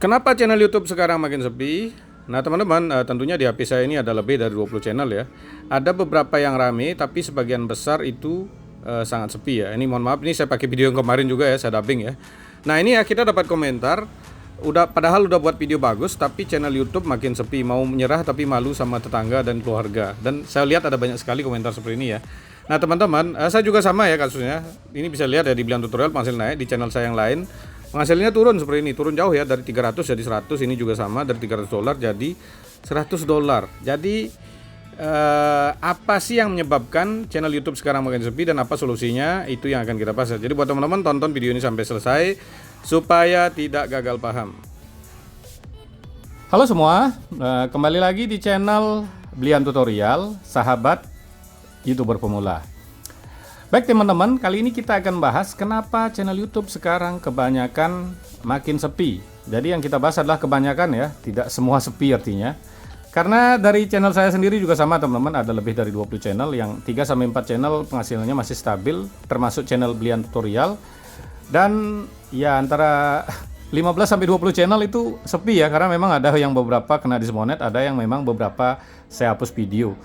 Kenapa channel YouTube sekarang makin sepi? Nah teman-teman, tentunya di HP saya ini ada lebih dari 20 channel ya. Ada beberapa yang rame, tapi sebagian besar itu sangat sepi ya. Ini mohon maaf, ini saya pakai video yang kemarin juga ya, saya dubbing ya. Nah ini ya, kita dapat komentar, padahal udah buat video bagus, tapi channel YouTube makin sepi, mau menyerah tapi malu sama tetangga dan keluarga. Dan saya lihat ada banyak sekali komentar seperti ini ya. Nah teman-teman, saya juga sama ya kasusnya. Ini bisa lihat ya di Blian Tutorial penghasil naik, di channel saya yang lain penghasilannya turun seperti ini, turun jauh ya, dari 300 jadi 100. Ini juga sama, dari $300 jadi $100. Jadi apa sih yang menyebabkan channel YouTube sekarang makin sepi dan apa solusinya, itu yang akan kita bahas. Jadi buat teman-teman, tonton video ini sampai selesai supaya tidak gagal paham. Halo semua, kembali lagi di channel Blian Tutorial, sahabat YouTuber pemula. Baik teman-teman, kali ini kita akan bahas kenapa channel YouTube sekarang kebanyakan makin sepi. Jadi yang kita bahas adalah kebanyakan ya, tidak semua sepi artinya. Karena dari channel saya sendiri juga sama teman-teman, ada lebih dari 20 channel, yang 3-4 channel penghasilannya masih stabil, termasuk channel Blian Tutorial. Dan ya antara 15-20 channel itu sepi ya, karena memang ada yang beberapa kena dismonet, ada yang memang beberapa saya hapus video.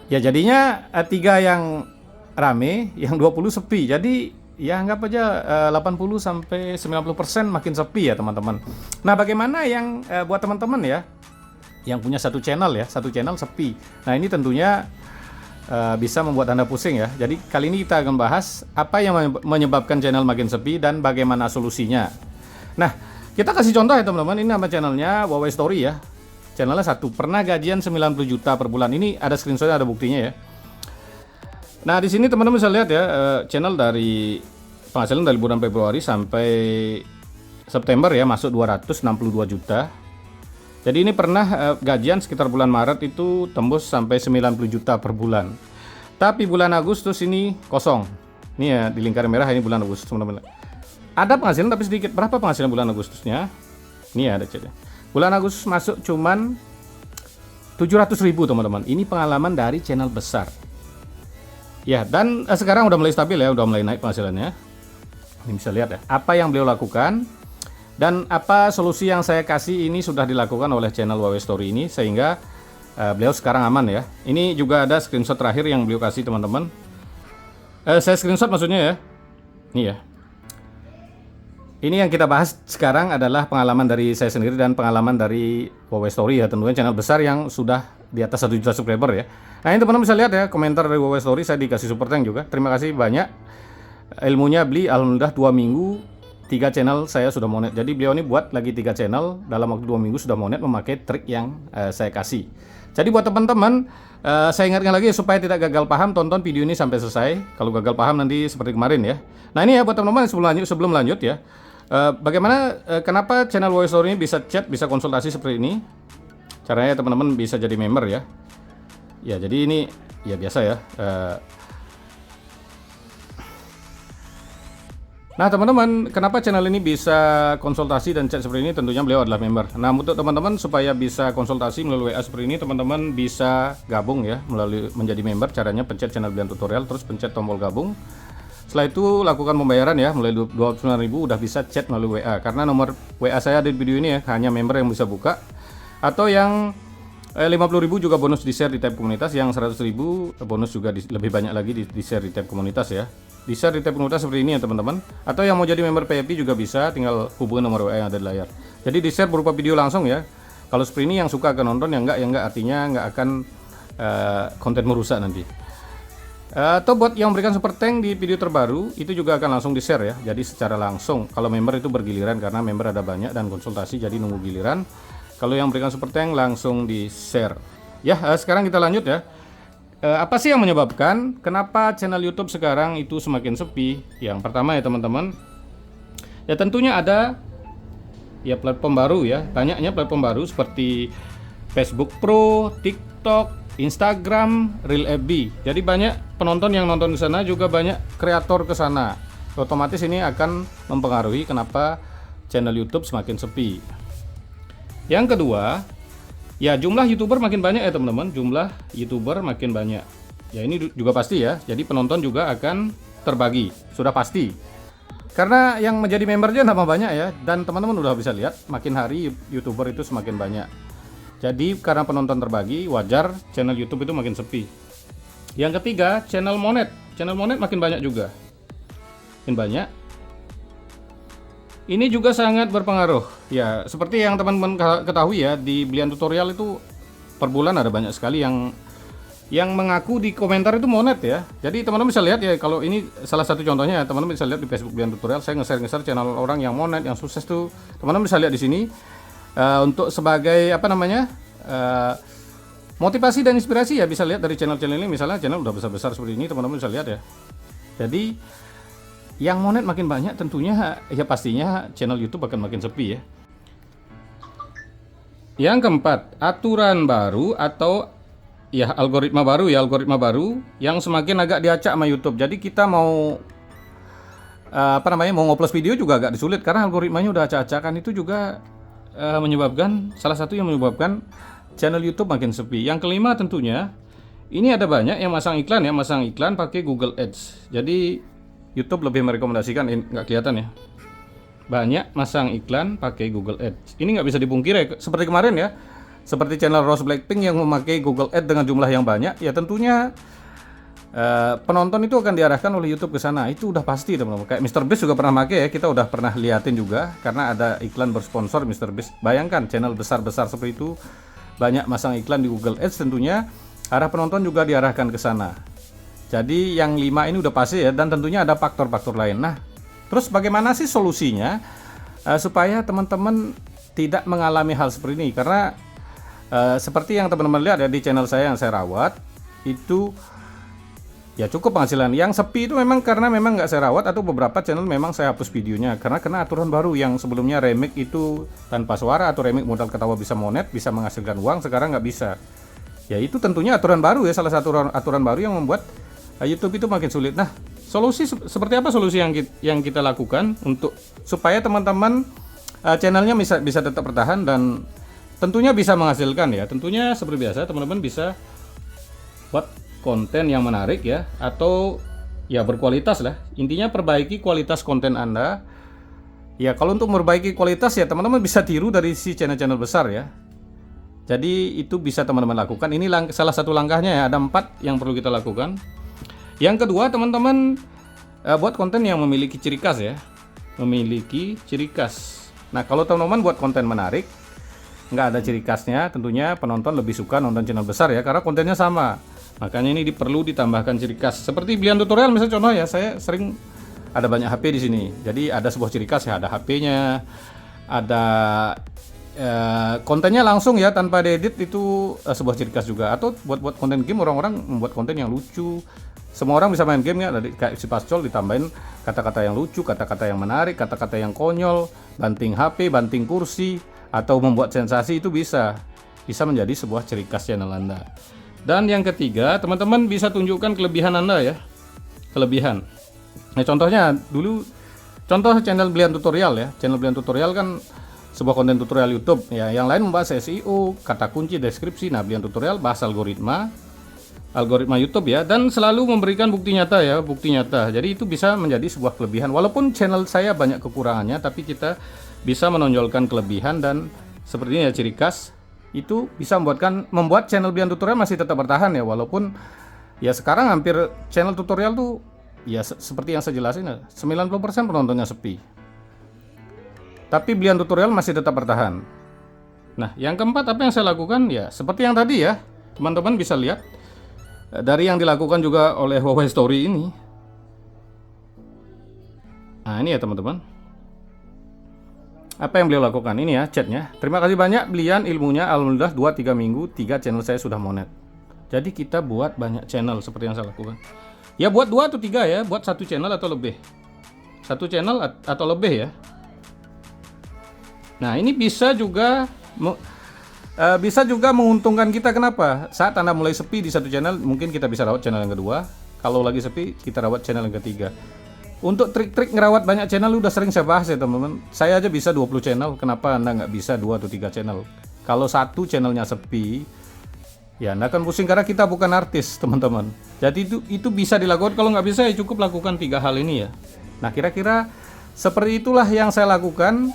Ya jadinya 3 yang rame, yang 20 sepi. Jadi ya anggap aja 80-90% makin sepi ya teman-teman. Nah bagaimana yang buat teman-teman ya yang punya satu channel sepi. Nah ini tentunya bisa membuat Anda pusing ya. Jadi kali ini kita akan bahas apa yang menyebabkan channel makin sepi dan bagaimana solusinya. Nah kita kasih contoh ya teman-teman. Ini nama channelnya Wawe Story ya. Channelnya satu, pernah gajian 90 juta per bulan. Ini ada screenshotnya, ada buktinya ya. Nah di sini teman-teman bisa lihat ya, channel dari penghasilan dari bulan Februari sampai September ya, masuk 262 juta. Jadi ini pernah gajian sekitar bulan Maret itu tembus sampai 90 juta per bulan. Tapi bulan Agustus ini kosong. Ini ya di lingkaran merah, ini bulan Agustus teman-teman. Ada penghasilan tapi sedikit. Berapa penghasilan bulan Agustusnya? Ini ya ada chatnya. Bulan Agustus masuk cuman 700.000 teman-teman. Ini pengalaman dari channel besar. Ya, dan sekarang udah mulai stabil ya, udah mulai naik penghasilannya. Ini bisa lihat ya, apa yang beliau lakukan dan apa solusi yang saya kasih ini sudah dilakukan oleh channel Wawe Story ini, sehingga beliau sekarang aman ya. Ini juga ada screenshot terakhir yang beliau kasih teman-teman. Saya screenshot maksudnya ya. Ini ya. Ini yang kita bahas sekarang adalah pengalaman dari saya sendiri dan pengalaman dari Wawe Story ya, tentunya channel besar yang sudah di atas 1 juta subscriber ya. Nah ini teman-teman bisa lihat ya, komentar dari Wawe Story, saya dikasih super thank juga. Terima kasih banyak. Ilmunya beli alhamdulillah 2 minggu 3 channel saya sudah monet. Jadi beliau ini buat lagi 3 channel dalam waktu 2 minggu sudah monet memakai trik yang saya kasih. Jadi buat teman-teman, saya ingatkan lagi supaya tidak gagal paham, tonton video ini sampai selesai. Kalau gagal paham nanti seperti kemarin ya. Nah ini ya buat teman-teman, sebelum lanjut ya, bagaimana kenapa channel Wawe Story ini bisa chat, bisa konsultasi seperti ini. Caranya teman-teman bisa jadi member ya. Ya jadi ini ya biasa ya. Nah teman-teman, kenapa channel ini bisa konsultasi dan chat seperti ini? Tentunya beliau adalah member. Nah untuk teman-teman supaya bisa konsultasi melalui WA seperti ini, teman-teman bisa gabung ya melalui menjadi member. Caranya pencet channel Blian Tutorial, terus pencet tombol gabung. Setelah itu lakukan pembayaran ya, mulai 29.000 udah bisa chat melalui WA. Karena nomor WA saya ada di video ini ya, hanya member yang bisa buka. Atau yang 50.000 juga bonus di share di tab komunitas, yang 100.000 bonus juga lebih banyak lagi di share di tab komunitas ya. Di share di tab komunitas seperti ini ya teman-teman. Atau yang mau jadi member VIP juga bisa, tinggal hubungi nomor WA yang ada di layar. Jadi di share berupa video langsung ya. Kalau seperti ini yang suka akan nonton, yang enggak artinya enggak akan konten merusak nanti. Atau buat yang memberikan super thank di video terbaru, itu juga akan langsung di share ya. Jadi secara langsung, kalau member itu bergiliran karena member ada banyak dan konsultasi jadi nunggu giliran. Kalau yang berikan super thank langsung di share. Ya, sekarang kita lanjut ya. Apa sih yang menyebabkan kenapa channel YouTube sekarang itu semakin sepi? Yang pertama ya teman-teman, ya tentunya ada ya platform baru ya. Banyaknya platform baru seperti Facebook Pro, TikTok, Instagram, Reel FB. Jadi banyak penonton yang nonton ke sana, juga banyak kreator ke sana. Otomatis ini akan mempengaruhi kenapa channel YouTube semakin sepi. Yang kedua, ya jumlah YouTuber makin banyak ya teman-teman. Jumlah YouTuber makin banyak. Ya ini juga pasti ya. Jadi penonton juga akan terbagi, sudah pasti. Karena yang menjadi membernya tambah banyak ya, dan teman-teman udah bisa lihat makin hari YouTuber itu semakin banyak. Jadi karena penonton terbagi, wajar channel YouTube itu makin sepi. Yang ketiga, channel Monet. Channel Monet makin banyak juga. Makin banyak. Ini juga sangat berpengaruh. Ya, seperti yang teman-teman ketahui ya, di Blian Tutorial itu per bulan ada banyak sekali yang mengaku di komentar itu Monet ya. Jadi teman-teman bisa lihat ya, kalau ini salah satu contohnya, teman-teman bisa lihat di Facebook Blian Tutorial, saya nge-share channel orang yang Monet, yang sukses tuh. Teman-teman bisa lihat di sini untuk sebagai apa namanya? Motivasi dan inspirasi ya, bisa lihat dari channel-channel ini, misalnya channel udah besar-besar seperti ini, teman-teman bisa lihat ya. Jadi yang Monet makin banyak tentunya ya pastinya channel YouTube akan makin sepi ya. Yang keempat, aturan baru atau ya algoritma baru yang semakin agak diacak sama YouTube. Jadi kita mau mau ngupload video juga agak disulit karena algoritmanya udah acak-acakan. Itu juga menyebabkan, salah satu yang menyebabkan channel YouTube makin sepi. Yang kelima tentunya ini ada banyak yang masang iklan pakai Google Ads. Jadi YouTube lebih merekomendasikan, ini nggak kelihatan ya, banyak masang iklan pakai Google Ads. Ini nggak bisa dipungkiri seperti kemarin ya. Seperti channel Rose Blackpink yang memakai Google Ads dengan jumlah yang banyak, ya tentunya penonton itu akan diarahkan oleh YouTube ke sana. Itu udah pasti teman-teman. Kayak MrBeast juga pernah pakai ya, kita udah pernah liatin juga karena ada iklan bersponsor MrBeast. Bayangkan channel besar-besar seperti itu banyak masang iklan di Google Ads, tentunya arah penonton juga diarahkan ke sana. Jadi yang 5 ini udah pasti ya, dan tentunya ada faktor-faktor lain. Nah, terus bagaimana sih solusinya supaya teman-teman tidak mengalami hal seperti ini? Karena seperti yang teman-teman lihat ya di channel saya yang saya rawat, itu ya cukup penghasilan. Yang sepi itu memang karena memang nggak saya rawat, atau beberapa channel memang saya hapus videonya karena kena aturan baru yang sebelumnya remake itu tanpa suara atau remake modal ketawa bisa Monet, bisa menghasilkan uang, sekarang nggak bisa. Ya itu tentunya aturan baru ya, salah satu aturan baru yang membuat YouTube itu makin sulit. Nah, solusi seperti apa solusi yang kita lakukan untuk supaya teman-teman channelnya bisa tetap bertahan dan tentunya bisa menghasilkan ya. Tentunya seperti biasa teman-teman bisa buat konten yang menarik ya, atau ya berkualitas lah. Intinya perbaiki kualitas konten Anda. Ya kalau untuk memperbaiki kualitas ya teman-teman bisa tiru dari si channel-channel besar ya. Jadi itu bisa teman-teman lakukan. Ini salah satu langkahnya ya, ada 4 yang perlu kita lakukan. Yang kedua, teman-teman buat konten yang memiliki ciri khas ya. Memiliki ciri khas. Nah, kalau teman-teman buat konten menarik, nggak ada ciri khasnya, tentunya penonton lebih suka nonton channel besar ya, karena kontennya sama. Makanya ini perlu ditambahkan ciri khas. Seperti Blian Tutorial misalnya contoh ya, saya sering ada banyak HP di sini. Jadi ada sebuah ciri khas ya, ada HP-nya, ada kontennya langsung ya tanpa diedit, itu sebuah ciri khas juga. Atau buat konten game, orang-orang membuat konten yang lucu. Semua orang bisa main game ya, kayak si Pascol ditambahin kata-kata yang lucu, kata-kata yang menarik, kata-kata yang konyol, banting HP, banting kursi, atau membuat sensasi, itu bisa menjadi sebuah ciri khas channel Anda. Dan yang ketiga, teman-teman bisa tunjukkan kelebihan Anda ya. Kelebihan. Nah, contohnya dulu contoh channel Blian Tutorial ya. Channel Blian Tutorial kan sebuah konten tutorial YouTube ya. Yang lain membahas SEO, kata kunci, deskripsi. Nah, Blian Tutorial bahas algoritma YouTube ya, dan selalu memberikan bukti nyata ya, bukti nyata. Jadi itu bisa menjadi sebuah kelebihan. Walaupun channel saya banyak kekurangannya, tapi kita bisa menonjolkan kelebihan dan sepertinya ya ciri khas. Itu bisa membuat channel Blian Tutorial masih tetap bertahan ya, walaupun ya sekarang hampir channel tutorial tuh ya seperti yang saya jelasin ya, 90% penontonnya sepi. Tapi Blian Tutorial masih tetap bertahan. Nah, yang keempat apa yang saya lakukan ya seperti yang tadi ya. Teman-teman bisa lihat dari yang dilakukan juga oleh Huawei Story ini. Nah, ini ya teman-teman. Apa yang beliau lakukan ini ya, chatnya. Terima kasih banyak Blian, ilmunya alhamdulillah 2-3 minggu 3 channel saya sudah Monet. Jadi kita buat banyak channel seperti yang saya lakukan. Ya buat 2 atau 3 ya, buat 1 channel atau lebih. 1 channel atau lebih ya. Nah, ini bisa juga menguntungkan kita. Kenapa? Saat Anda mulai sepi di 1 channel, mungkin kita bisa rawat channel yang kedua. Kalau lagi sepi, kita rawat channel yang ketiga. Untuk trik-trik ngerawat banyak channel udah sering saya bahas ya teman-teman. Saya aja bisa 20 channel, kenapa Anda nggak bisa 2 atau 3 channel? Kalau 1 channelnya sepi, ya Anda akan pusing karena kita bukan artis teman-teman. Jadi itu bisa dilakukan. Kalau nggak bisa ya cukup lakukan 3 hal ini ya. Nah, kira-kira Seperti itulah yang saya lakukan.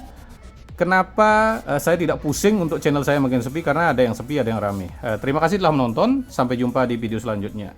Kenapa saya tidak pusing untuk channel saya makin sepi, karena ada yang sepi, ada yang rame. Terima kasih telah menonton. Sampai jumpa di video selanjutnya.